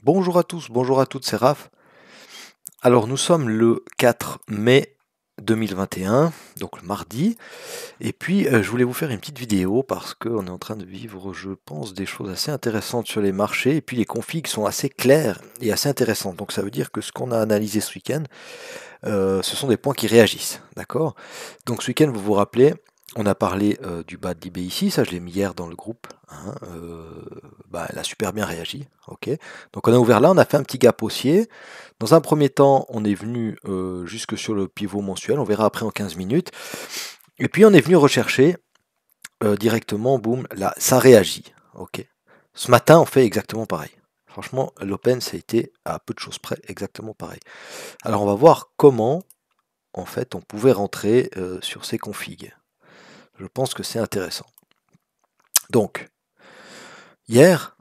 Bonjour à tous, bonjour à toutes, c'est Raph. Alors nous sommes le 4 mai 2021, donc le mardi, et puis je voulais vous faire une petite vidéo parce qu'on est en train de vivre, je pense, des choses assez intéressantes sur les marchés, et puis les configs sont assez clairs et assez intéressants. Donc ça veut dire que ce qu'on a analysé ce week-end, ce sont des points qui réagissent, d'accord? Donc ce week-end, vous vous rappelez, on a parlé du bas de l'eBay ici, ça je l'ai mis hier dans le groupe, hein, elle a super bien réagi, ok. Donc on a ouvert là, on a fait un petit gap haussier. Dans un premier temps, on est venu jusque sur le pivot mensuel, on verra après en 15 minutes. Et puis on est venu rechercher directement, boum, là, ça réagit, ok. Ce matin, on fait exactement pareil. Franchement, l'open, ça a été à peu de choses près exactement pareil. Alors on va voir comment en fait on pouvait rentrer sur ces configs. Je pense que c'est intéressant. Donc, hier,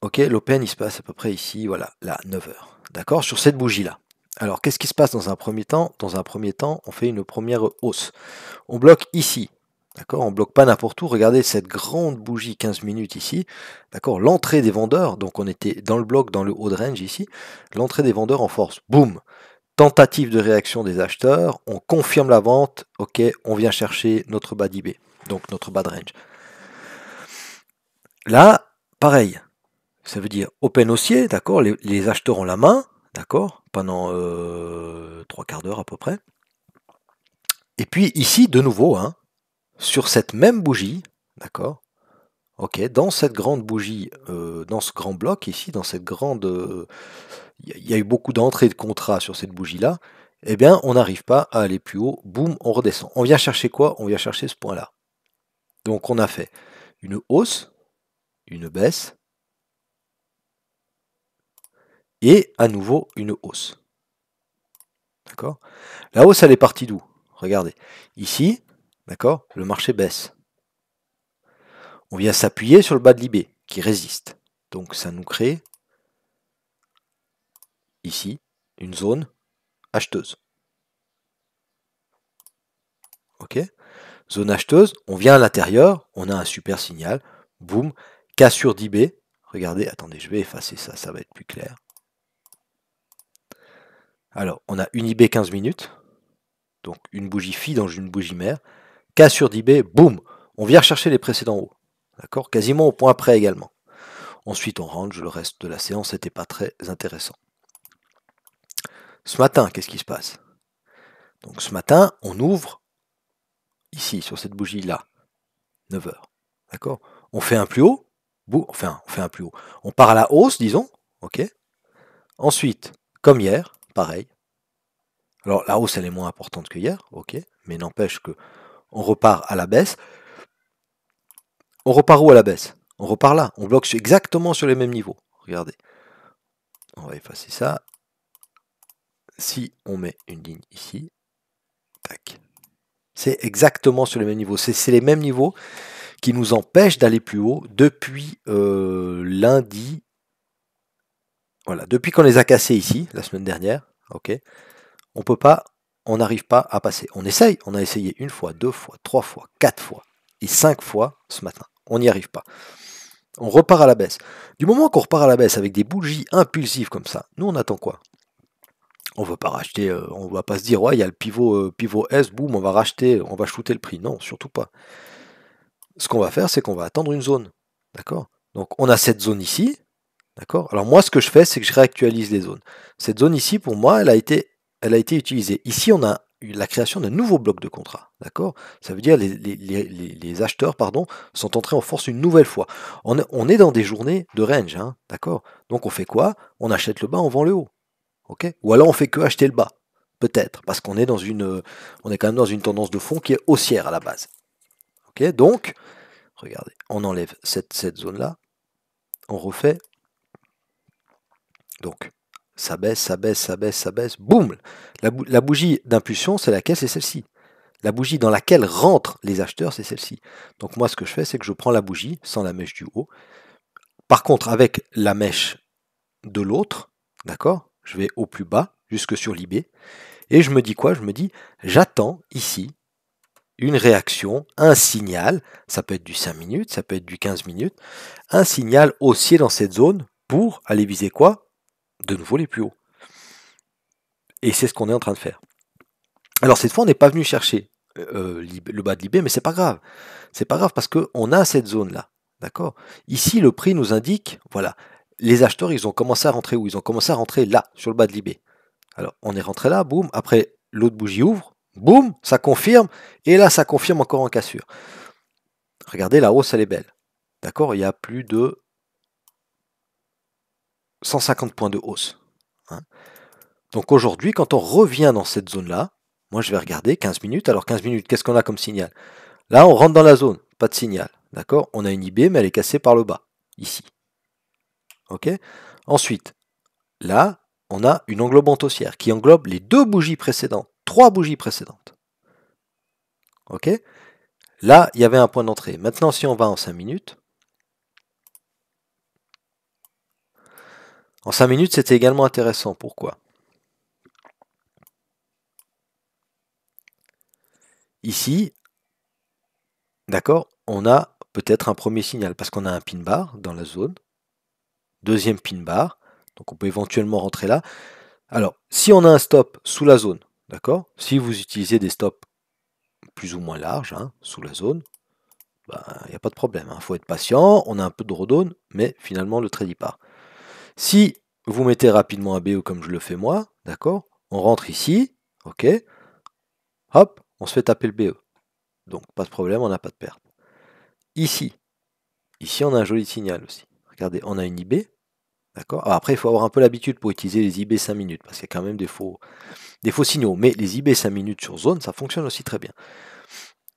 ok, l'open il se passe à peu près ici, voilà, là, 9 heures. D'accord, sur cette bougie-là. Alors, qu'est-ce qui se passe dans un premier temps? Dans un premier temps, on fait une première hausse. On bloque ici. D'accord, on bloque pas n'importe où. Regardez cette grande bougie 15 minutes ici. D'accord, l'entrée des vendeurs, donc on était dans le bloc, dans le haut de range ici. L'entrée des vendeurs en force. Boum. Tentative de réaction des acheteurs. On confirme la vente. Ok, on vient chercher notre bas d'IB, donc notre bas de range. Là, pareil. Ça veut dire open haussier, d'accord, les acheteurs ont la main, d'accord, pendant 3/4 d'heure à peu près. Et puis ici, de nouveau, hein, sur cette même bougie, d'accord, ok, dans cette grande bougie, dans ce grand bloc ici, dans cette grande... Il y a eu beaucoup d'entrées de contrats sur cette bougie-là, eh bien, on n'arrive pas à aller plus haut, boum, on redescend. On vient chercher quoi? On vient chercher ce point-là. Donc on a fait une hausse, une baisse, et à nouveau une hausse. D'accord? La hausse, elle est partie d'où? Regardez. Ici, d'accord, le marché baisse. On vient s'appuyer sur le bas de l'IB qui résiste. Donc ça nous crée ici une zone acheteuse. Ok? Zone acheteuse, on vient à l'intérieur, on a un super signal, boum, cassure d'IB. Regardez, attendez, je vais effacer ça, ça va être plus clair. Alors, on a une IB 15 minutes, donc une bougie fille dans une bougie mère, cassure d'IB, boum, on vient chercher les précédents hauts. D'accord? Quasiment au point près également. Ensuite, on range, le reste de la séance n'était pas très intéressant. Ce matin, qu'est-ce qui se passe? Donc ce matin, on ouvre ici, sur cette bougie-là, 9 heures. D'accord? On fait un plus haut, enfin, on fait un plus haut. On part à la hausse, disons, ok? Ensuite, comme hier, pareil. Alors la hausse, elle est moins importante que hier, ok? Mais n'empêche que on repart à la baisse. On repart où à la baisse? On repart là. On bloque exactement sur les mêmes niveaux. Regardez. On va effacer ça. Si on met une ligne ici, tac. C'est exactement sur les mêmes niveaux. C'est les mêmes niveaux qui nous empêchent d'aller plus haut depuis lundi. Voilà, depuis qu'on les a cassés ici, la semaine dernière, ok, on peut pas, on n'arrive pas à passer. On essaye, on a essayé une fois, 2 fois, 3 fois, 4 fois et 5 fois ce matin. On n'y arrive pas. On repart à la baisse. Du moment qu'on repart à la baisse avec des bougies impulsives comme ça, nous on attend quoi? On ne veut pas racheter, on ne va pas se dire ouais il y a le pivot S, boum, on va racheter, on va shooter le prix. Non, surtout pas. Ce qu'on va faire, c'est qu'on va attendre une zone. D'accord? Donc on a cette zone ici. D'accord? Alors moi ce que je fais, c'est que je réactualise les zones. Cette zone ici, pour moi, elle a été utilisée. Ici, on a eu la création d'un nouveau bloc de contrat. D'accord? Ça veut dire les acheteurs pardon, sont entrés en force une nouvelle fois. On est dans des journées de range. Hein, d'accord? Donc on fait quoi? On achète le bas, on vend le haut. Ok? Ou alors on fait que acheter le bas. Peut-être, parce qu'on est on est quand même dans une tendance de fond qui est haussière à la base. Ok? Donc, regardez, on enlève cette zone-là, on refait. Donc, ça baisse, ça baisse, ça baisse, ça baisse, boum! La bougie d'impulsion, c'est laquelle? C'est celle-ci. La bougie dans laquelle rentrent les acheteurs, c'est celle-ci. Donc moi, ce que je fais, c'est que je prends la bougie sans la mèche du haut. Par contre, avec la mèche de l'autre, d'accord? Je vais au plus bas, jusque sur l'IB. Et je me dis quoi? Je me dis, j'attends ici une réaction, un signal, ça peut être du 5 minutes, ça peut être du 15 minutes, un signal haussier dans cette zone pour aller viser quoi? de nouveau les plus hauts. Et c'est ce qu'on est en train de faire. Alors cette fois, on n'est pas venu chercher le bas de l'IB, mais c'est pas grave. C'est pas grave parce qu'on a cette zone-là. D'accord? Ici, le prix nous indique, voilà, les acheteurs, ils ont commencé à rentrer où? Ils ont commencé à rentrer là, sur le bas de l'IB. Alors, on est rentré là, boum. Après, l'autre bougie ouvre, boum, ça confirme. Et là, ça confirme encore en cassure. Regardez, la hausse, elle est belle. D'accord? Il y a plus de 150 points de hausse. Hein. Donc aujourd'hui, quand on revient dans cette zone-là, moi je vais regarder 15 minutes. Alors 15 minutes, qu'est-ce qu'on a comme signal? Là, on rentre dans la zone, pas de signal. D'accord? On a une IB, mais elle est cassée par le bas, ici. Ok? Ensuite, là, on a une englobante haussière qui englobe les deux bougies précédentes, trois bougies précédentes. Ok? Là, il y avait un point d'entrée. Maintenant, si on va en 5 minutes, en 5 minutes, c'était également intéressant. Pourquoi? Ici, d'accord, on a peut-être un premier signal parce qu'on a un pin bar dans la zone. Deuxième pin bar, donc on peut éventuellement rentrer là. Alors, si on a un stop sous la zone, d'accord, si vous utilisez des stops plus ou moins larges, hein, sous la zone, il n'y a pas de problème. Il faut être patient, on a un peu de drawdown, mais finalement le trade y part. Si vous mettez rapidement un BE comme je le fais moi, d'accord, on rentre ici, ok, hop, on se fait taper le BE. Donc pas de problème, on n'a pas de perte. Ici, on a un joli signal aussi. Regardez, on a une IB, d'accord. Après, il faut avoir un peu l'habitude pour utiliser les IB 5 minutes, parce qu'il y a quand même des faux signaux. Mais les IB 5 minutes sur zone, ça fonctionne aussi très bien.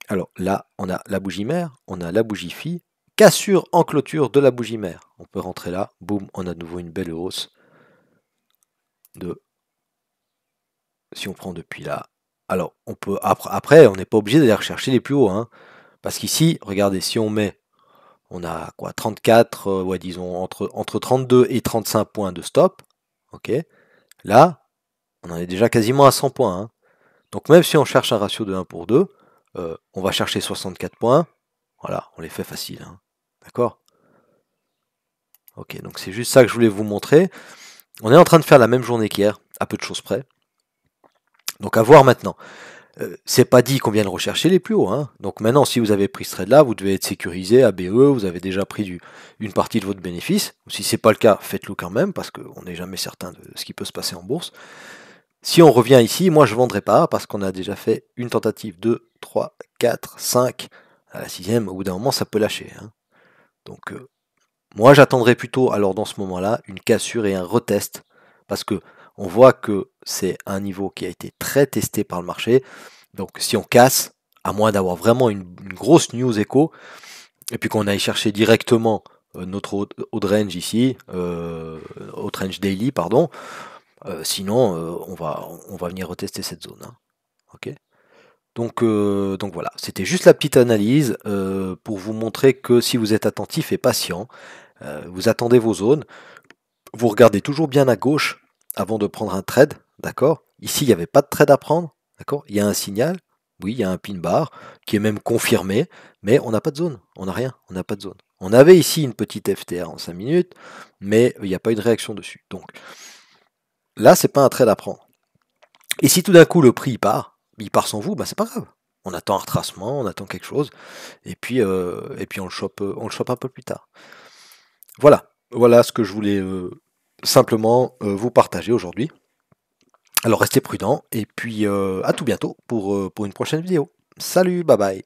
Alors là, on a la bougie mère, on a la bougie fille, cassure en clôture de la bougie mère. On peut rentrer là, boum, on a de nouveau une belle hausse de... Si on prend depuis là, alors on peut après on n'est pas obligé d'aller rechercher les plus hauts, hein, parce qu'ici, regardez, si on met, on a quoi, 34, ouais, disons entre 32 et 35 points de stop, ok. Là, on en est déjà quasiment à 100 points. Hein. Donc même si on cherche un ratio de 1 pour 2, on va chercher 64 points. Voilà, on les fait facile. Hein. D'accord? Ok, donc c'est juste ça que je voulais vous montrer. On est en train de faire la même journée qu'hier, à peu de choses près. Donc à voir maintenant. C'est pas dit qu'on vienne rechercher les plus hauts. Hein. Donc maintenant, si vous avez pris ce trade là, vous devez être sécurisé à BE, vous avez déjà pris une partie de votre bénéfice. Si c'est pas le cas, faites-le quand même, parce qu'on n'est jamais certain de ce qui peut se passer en bourse. Si on revient ici, moi je ne vendrai pas parce qu'on a déjà fait une tentative, 2, 3, 4, 5. À la sixième, au bout d'un moment, ça peut lâcher. Hein. Donc moi j'attendrai plutôt alors dans ce moment-là une cassure et un retest parce que on voit que c'est un niveau qui a été très testé par le marché. Donc si on casse, à moins d'avoir vraiment une grosse news écho, et puis qu'on aille chercher directement notre haut range ici, haut range daily, pardon, sinon, on va venir retester cette zone. Hein. Ok. Donc voilà, c'était juste la petite analyse pour vous montrer que si vous êtes attentif et patient, vous attendez vos zones, vous regardez toujours bien à gauche avant de prendre un trade, d'accord? Ici, il n'y avait pas de trade à prendre, d'accord? Il y a un signal, oui, il y a un pin bar qui est même confirmé, mais on n'a pas de zone, on n'a rien, on n'a pas de zone. On avait ici une petite FTR en 5 minutes, mais il n'y a pas eu de réaction dessus. Donc là, c'est pas un trade à prendre. Et si tout d'un coup le prix il part sans vous, bah c'est pas grave. On attend un retracement, on attend quelque chose, et puis on le chope un peu plus tard. Voilà ce que je voulais simplement vous partager aujourd'hui. Alors restez prudents, et puis à tout bientôt pour une prochaine vidéo. Salut, bye bye.